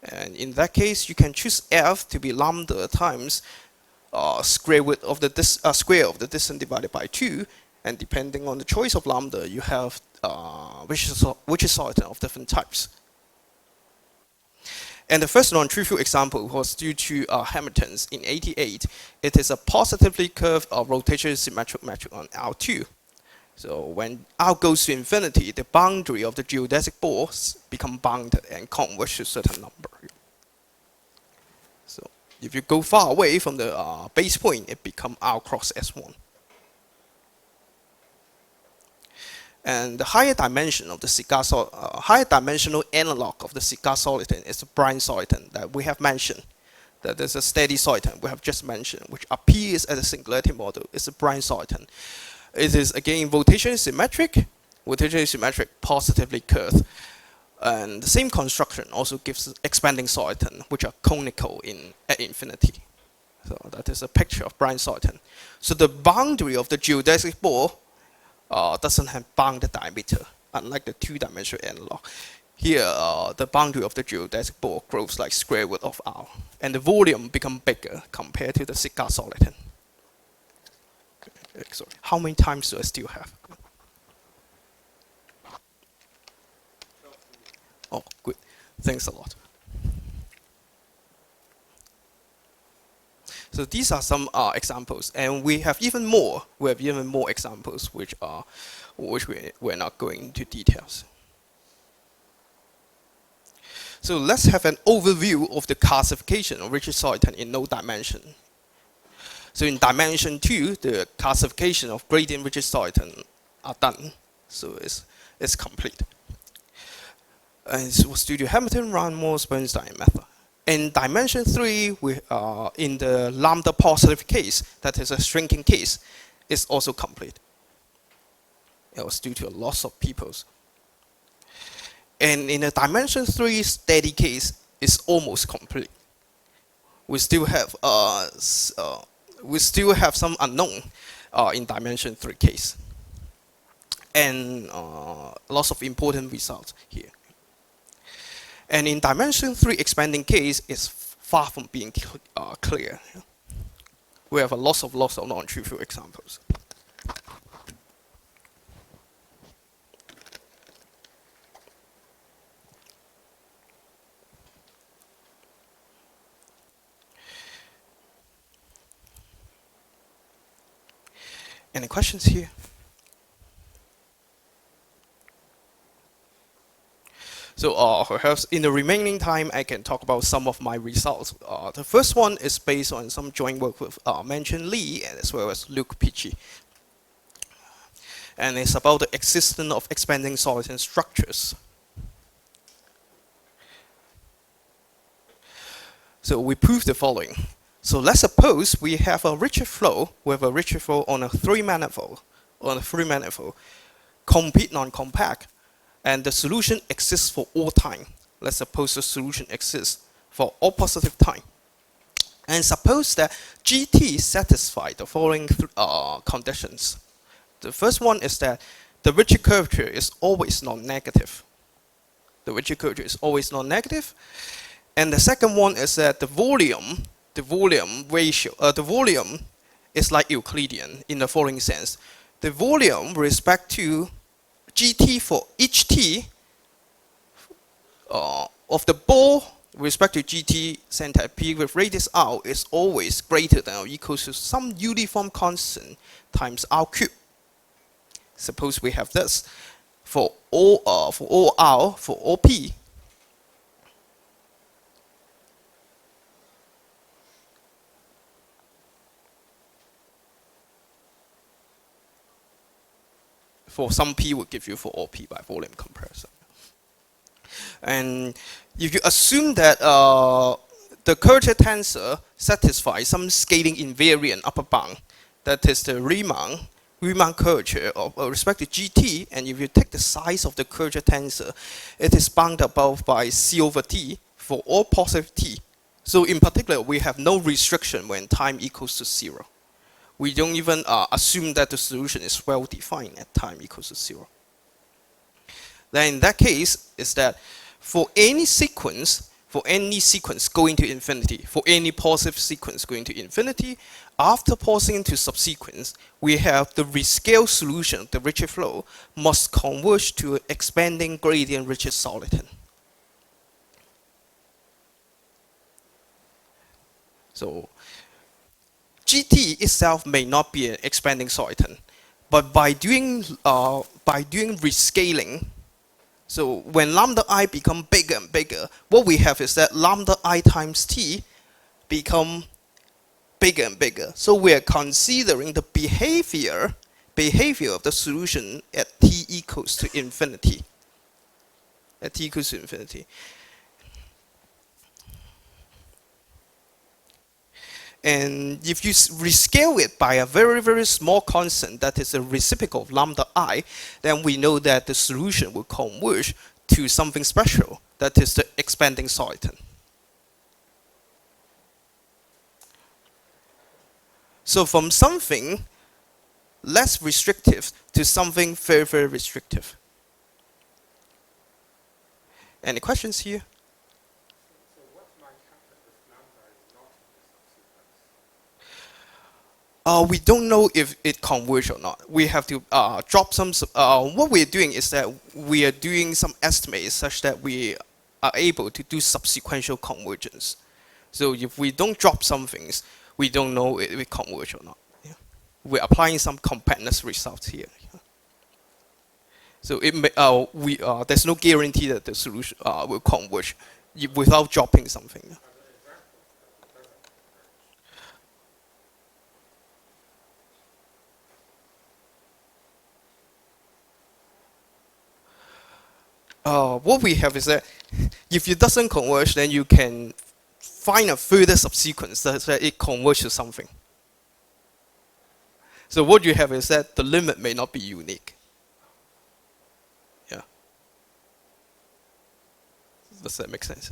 And in that case, you can choose F to be lambda times square root of the square of the distance divided by 2. And depending on the choice of lambda, you have Ricci solidity of different types. And the first non-trivial example was due to Hamilton's in 88. It is a positively curved rotationally symmetric metric on R2. So when R goes to infinity, the boundary of the geodesic balls become bounded and converge to a certain number. So if you go far away from the base point, it becomes R cross S1. And the higher dimension of the higher dimensional analog of the cigar solidity is the brine solidity that we have mentioned. That there's a steady solidity we have just mentioned, which appears as a singularity model. It's a brine solidity. It is again rotationally symmetric, positively curved. And the same construction also gives expanding solidity, which are conical at infinity. So that is a picture of brine solidity. So the boundary of the geodesic ball doesn't have bounded diameter, unlike the two-dimensional analog. Here, the boundary of the geodesic ball grows like square root of R, and the volume becomes bigger compared to the cigar solidity. Sorry, how many times do I still have? Oh, good. Thanks a lot. So these are some examples, and we have even more. We have even more examples, which we're not going into details. So let's have an overview of the classification of Ricci solidity in no dimension. So in dimension 2, the classification of gradient Ricci solidity are done. So it's complete. And it was due to Hamilton, Reinforth, Bernstein method. In dimension 3, we in the lambda positive case, that is a shrinking case, is also complete. It was due to a loss of peoples. And in the dimension 3 steady case, is almost complete. We still have some unknown in dimension 3 case, and lots of important results here. And in dimension 3 expanding case is far from being clear. We have a lots of non-trivial examples. Any questions here? So perhaps in the remaining time, I can talk about some of my results. The first one is based on some joint work with mentioned Lee and as well as Luke Ricci. and it's about the existence of expanding soliton structures. So we prove the following. So let's suppose we have a Ricci flow with a Ricci flow on a three manifold, complete non-compact, and the solution exists for all time. Let's suppose the solution exists for all positive time. And suppose that GT satisfies the following conditions. The first one is that the Ricci curvature is always non-negative. The Ricci curvature is always non-negative. And the second one is that the volume is like Euclidean in the following sense. The volume with respect to GT for each T of the ball with respect to GT center P with radius R is always greater than or equal to some uniform constant times R cubed. Suppose we have this for all R for all P. For some P would give you for all P by volume comparison. And if you assume that the curvature tensor satisfies some scaling invariant upper bound, that is the Riemann curvature of respect to GT, and if you take the size of the curvature tensor, it is bounded above by C over T for all positive T. So in particular, we have no restriction when time equals to 0. We don't even assume that the solution is well defined at time equals to 0. Then in that case, is that for any sequence going to infinity, for any positive sequence going to infinity, after pausing into subsequence, we have the rescaled solution of the Ricci flow must converge to an expanding gradient Ricci soliton. So GT itself may not be an expanding soliton, but by doing rescaling, so when lambda I become bigger and bigger, what we have is that lambda I times T become bigger and bigger. So we are considering the behavior of the solution at T equals to infinity. At T equals to infinity. And if you rescale it by a very, very small constant, that is a reciprocal of lambda I, then we know that the solution will converge to something special, that is the expanding soliton. So from something less restrictive to something very, very restrictive. Any questions here? We don't know if it converges or not. We have to drop some. What we're doing is that we are doing some estimates such that we are able to do subsequential convergence. So if we don't drop some things, we don't know if it converges or not. Yeah. We're applying some compactness results here. Yeah. So it may, there's no guarantee that the solution will converge without dropping something. Yeah. What we have is that if it doesn't converge, then you can find a further subsequence that it converges to something. So what you have is that the limit may not be unique. Yeah. Does that make sense?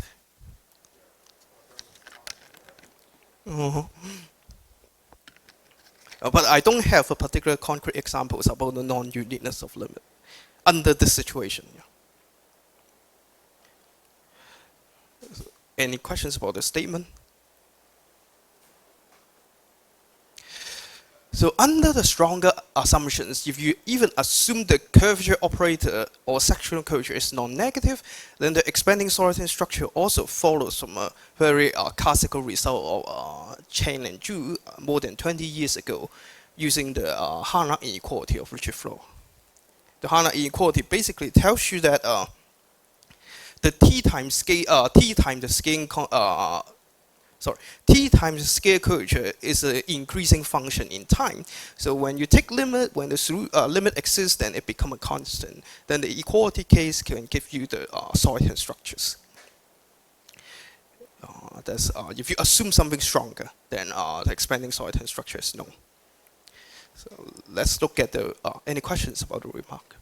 But I don't have a particular concrete examples about the non-uniqueness of limit under this situation. Yeah. Any questions about the statement? So under the stronger assumptions, if you even assume the curvature operator or sectional curvature is non-negative, then the expanding soliton structure also follows from a very classical result of Chen and Zhu more than 20 years ago using the Hanna inequality of Ricci flow. The Hanna inequality basically tells you that the T times the scaling t times scale curvature is an increasing function in time. So when you take limit, when the limit exists, then it becomes a constant. Then the equality case can give you the Soretan structures. If you assume something stronger, then the expanding Soretan structure is known. So let's look at the any questions about the remark.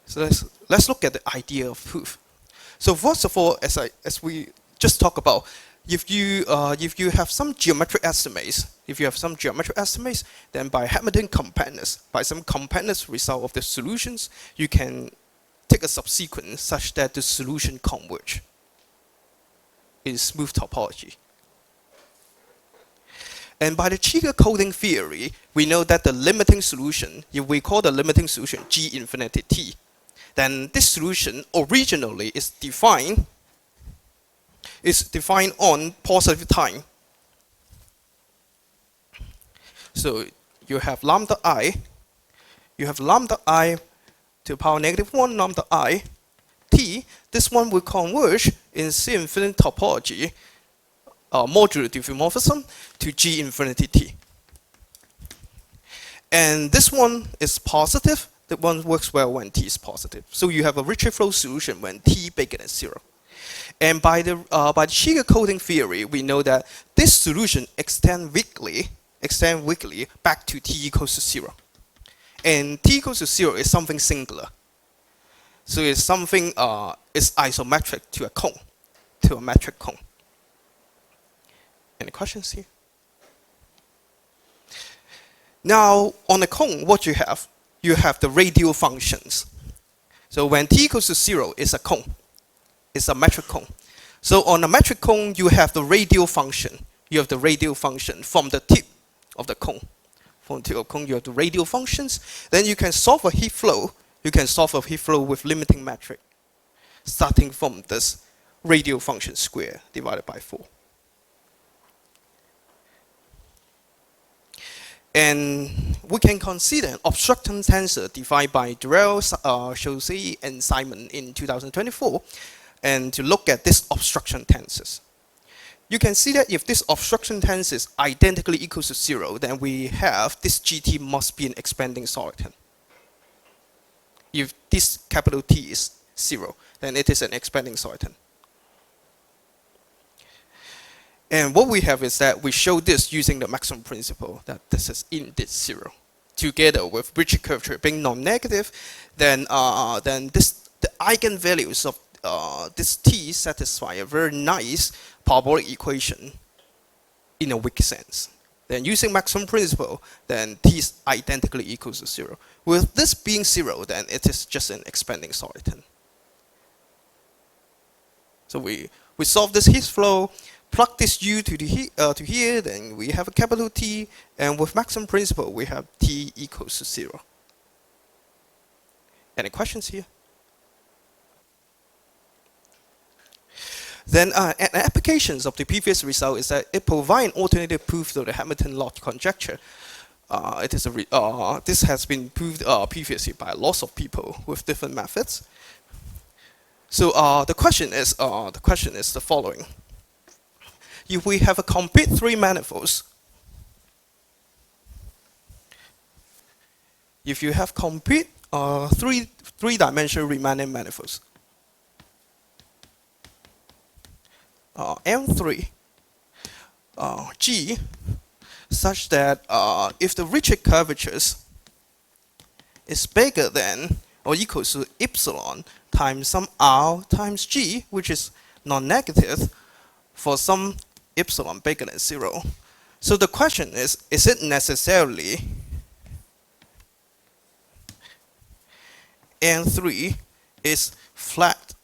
So let's look at the idea of proof. So first of all, as we just talked about, if you have some geometric estimates, then by Hamilton compactness, by some compactness result of the solutions, you can take a subsequence such that the solution converge in smooth topology. And by the Cheeger coding theory, we know that the limiting solution, if we call the limiting solution G infinity T, then this solution originally is defined on positive time. So you have lambda I to the power -1 lambda I T. This one will converge in C infinity topology modular diffeomorphism to G infinity T. And this one is positive. That one works well when T is positive. So you have a Ricci flow solution when T bigger than 0. And by the Cheeger coding theory, we know that this solution extends weakly back to T equals to 0. And T equals to 0 is something singular. So it's something is isometric to a cone, to a metric cone. Any questions here? Now, on the cone, what you have the radial functions. So when T equals to 0, it's a cone. It's a metric cone. So on a metric cone, you have the radial function. You have the radial function from the tip of the cone. From the tip of the cone, you have the radial functions. Then you can solve a heat flow. You can solve a heat flow with limiting metric, starting from this radial function square divided by 4. And we can consider an obstruction tensor defined by Durrell, Chaussee, and Simon in 2024, and to look at this obstruction tensors. You can see that if this obstruction tensor is identically equal to 0, then we have this GT must be an expanding Soretan. If this capital T is 0, then it is an expanding Soretan. And what we have is that we show this using the maximum principle, that this is indeed 0. Together with Ricci curvature being non-negative, then the eigenvalues of this T satisfy a very nice parabolic equation in a weak sense. Then using maximum principle, then T is identically equal to 0. With this being 0, then it is just an expanding Soretan. So we solve this heat flow, plug this U to here, then we have a capital T, and with maximum principle, we have T equals to 0. Any questions here? Then applications of the previous result is that it provides alternative proof to the Hamilton log conjecture. This has been proved previously by lots of people with different methods. So the question is the following. If we have a complete 3 manifolds, if you have complete three-dimensional Riemannian manifolds, M3 G, such that if the Ricci curvatures is bigger than or equal to epsilon times some R times G, which is non-negative for some epsilon bigger than 0. So the question is it necessarily M3 is flat,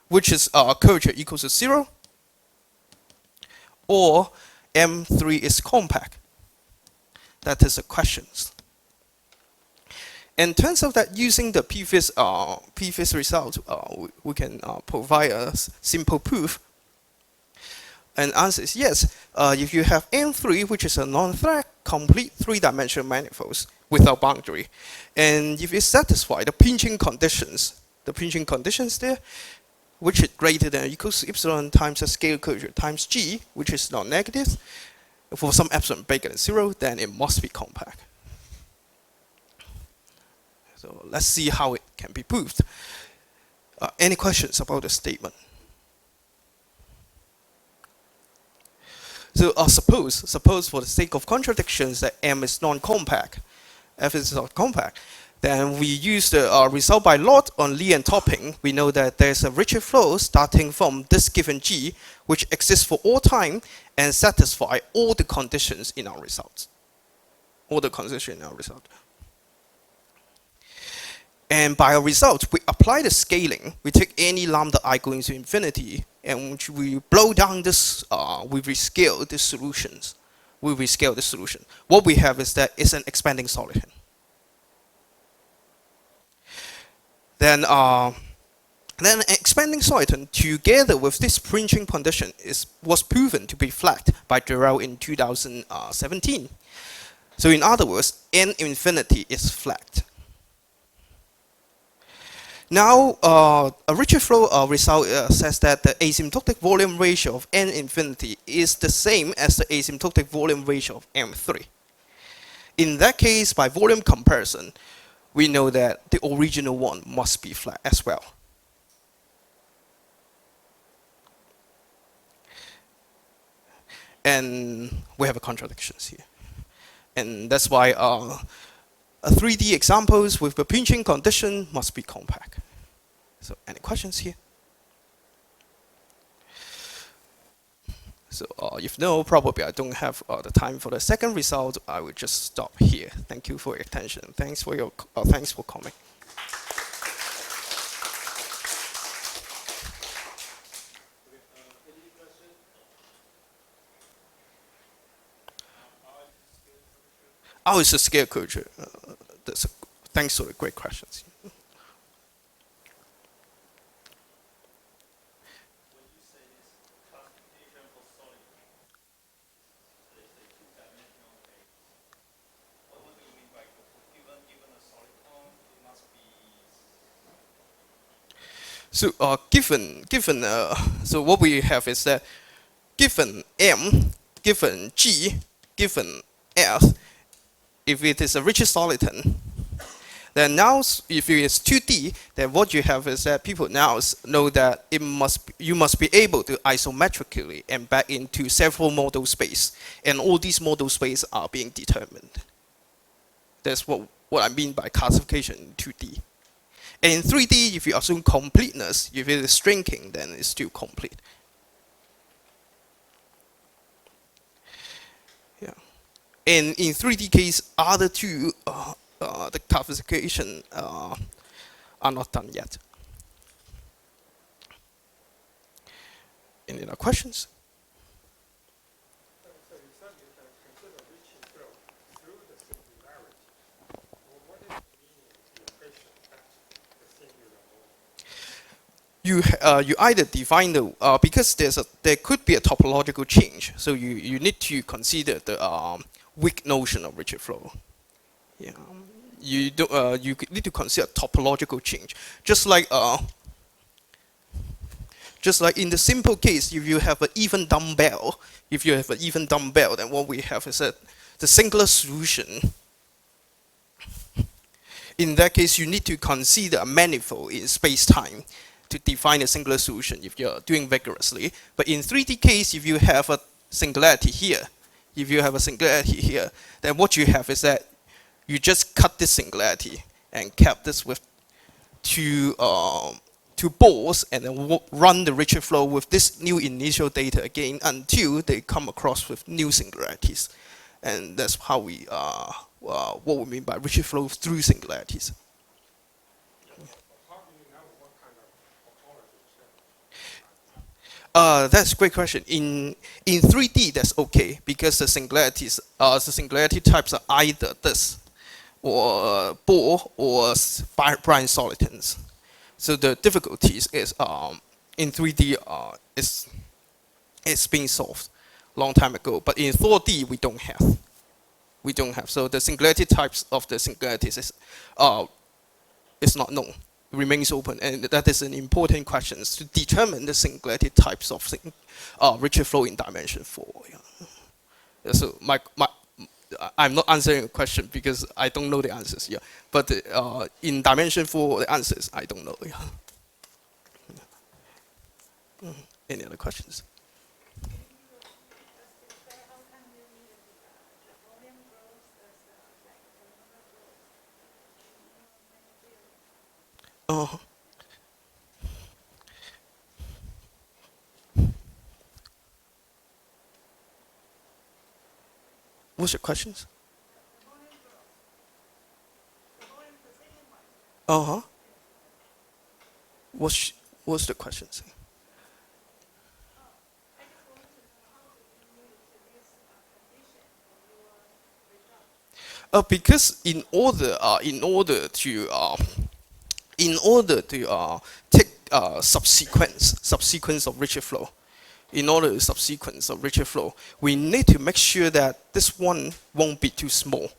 which is curvature equals to 0, or M3 is compact? That is the question. And turns out that using the previous result, we can provide a simple proof. And answer is yes. If you have M3, which is a non-flat complete 3-dimensional manifolds without boundary, and if it satisfies the pinching conditions there, which is greater than or equals to epsilon times the scale curvature times g, which is non-negative, for some epsilon bigger than 0, then it must be compact. So let's see how it can be proved. Any questions about the statement? So suppose for the sake of contradictions that M is non-compact, F is not compact, then we use the result by lot on Lie and Topping. We know that there's a Ricci flow starting from this given G, which exists for all time and satisfy all the conditions in our results. All the conditions in our result. And by our result, we apply the scaling. We take any lambda I going to infinity, and we blow down this, we rescale the solutions. We rescale the solution. What we have is that it's an expanding soliton. Then expanding soliton together with this fringing condition was proven to be flat by Durrell in 2017. So in other words, N infinity is flat. Now, a Ricci flow result says that the asymptotic volume ratio of N infinity is the same as the asymptotic volume ratio of M3. In that case, by volume comparison, we know that the original one must be flat as well. And we have a contradictions here. And that's why a 3D examples with the pinching condition must be compact. So any questions here? So if no, probably I don't have the time for the second result. I will just stop here. Thank you for your attention. Thanks for coming. Oh, it's a scale curvature. Thanks for the great questions. So so what we have is that given M, given G, given F, if it is a Ricci soliton, then now if it is 2D, then what you have is that people now know that you must be able to isometrically embed into several model space, and all these model space are being determined. That's what I mean by classification in 2D. And in 3D, if you assume completeness, if it is shrinking, then it's still complete. Yeah. And in 3D case, other two, the classification are not done yet. Any other questions? So you said you can consider Ricci flow through the singularity. Well, what is the meaning of the equation at the singular moment? You either define the because there could be a topological change, so you need to consider the weak notion of Ricci flow. Yeah, you need to consider topological change, just like in the simple case, if you have an even dumbbell, then what we have is that the singular solution. In that case, you need to consider a manifold in space-time to define a singular solution if you're doing vigorously. But in 3D case, if you have a singularity here, then what you have is that you just cut this singularity and cap this with two balls, and then run the Ricci flow with this new initial data again until they come across with new singularities. And that's how we what we mean by Ricci flow through singularities. How do you know what kind of topology? That's a great question. In 3D, that's okay because the singularity types are either this, or ball, or Bryan solitons. So the difficulties is in 3D it's being solved long time ago, but in 4D we don't have. So the singularity types of the singularities is not known. remains open, and that is an important question to determine the singularity types of Ricci flow in dimension 4. Yeah. So I'm not answering a question because I don't know the answers. Yeah, but in dimension 4, the answers I don't know. Yeah. Any other questions? Uh, what's your questions? Uh-huh. What's the questions? Because in order to take subsequence of Ricci flow, we need to make sure that this one won't be too small.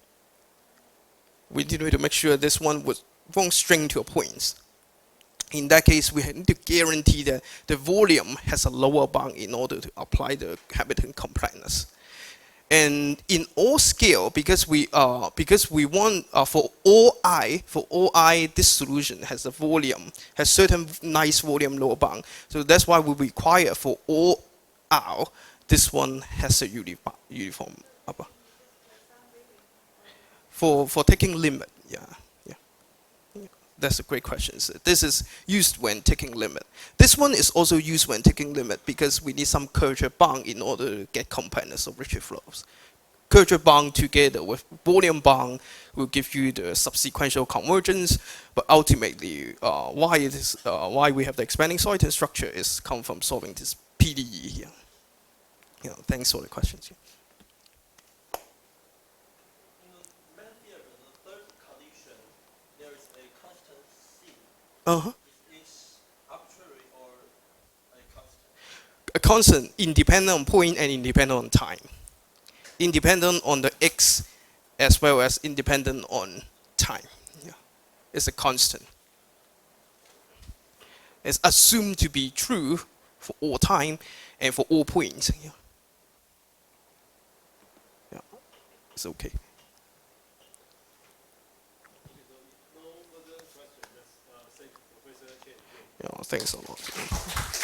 We need to make sure this one won't string to a point. In that case, we need to guarantee that the volume has a lower bound in order to apply the Hamilton compactness. And in all scale, because we want for all I, this solution has certain nice volume lower bound. So that's why we require for all R, this one has a uniform upper. For taking limit, yeah. That's a great question. So this is used when taking limit. This one is also used when taking limit because we need some curvature bound in order to get compactness of Ricci flows. Curvature bound together with volume bound will give you the subsequential convergence. But ultimately, why we have the expanding Soyton structure is come from solving this PDE here. Yeah, thanks for the questions. Uh-huh. Is arbitrary or a constant? A constant, independent on point and independent on time. Independent on the x as well as independent on time. Yeah. It's a constant. It's assumed to be true for all time and for all points. Yeah. Yeah. It's okay. Yeah, thanks a lot.